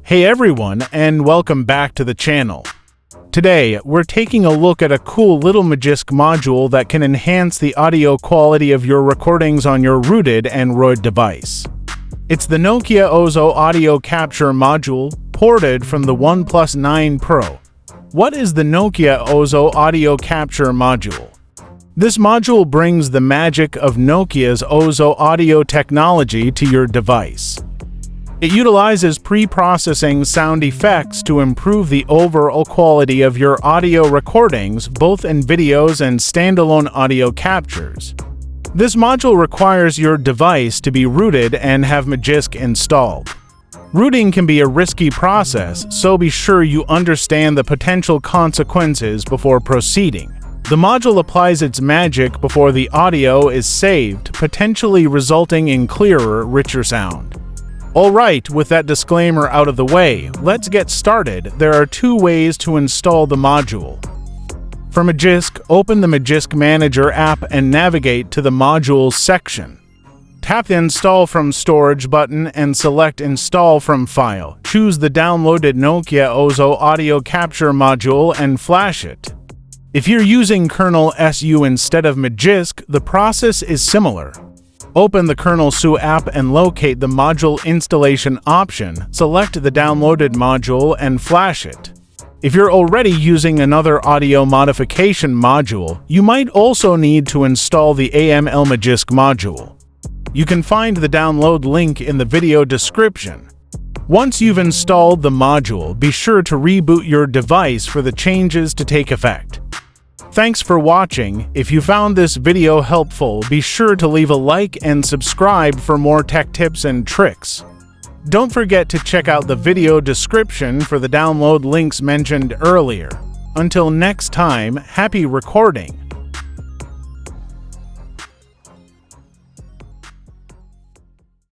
Hey everyone, and welcome back to the channel. Today, we're taking a look at a cool little Magisk module that can enhance the audio quality of your recordings on your rooted Android device. It's the Nokia OZO audio capture module, ported from the OnePlus 9 Pro. What is the Nokia OZO audio capture module? This module brings the magic of Nokia's OZO audio technology to your device. It utilizes pre-processing sound effects to improve the overall quality of your audio recordings, both in videos and standalone audio captures. This module requires your device to be rooted and have Magisk installed. Rooting can be a risky process, so be sure you understand the potential consequences before proceeding. The module applies its magic before the audio is saved, potentially resulting in clearer, richer sound. Alright, with that disclaimer out of the way, let's get started. There are two ways to install the module. For Magisk, open the Magisk Manager app and navigate to the Modules section. Tap the Install from Storage button and select Install from File. Choose the downloaded Nokia OZO audio capture module and flash it. If you're using kernel SU instead of Magisk, the process is similar. Open the Kernel SU app and locate the module installation option. Select the downloaded module and flash it. If you're already using another audio modification module, you might also need to install the AML Magisk module. You can find the download link in the video description. Once you've installed the module, be sure to reboot your device for the changes to take effect. Thanks for watching. If you found this video helpful, be sure to leave a like and subscribe for more tech tips and tricks. Don't forget to check out the video description for the download links mentioned earlier. Until next time, happy recording!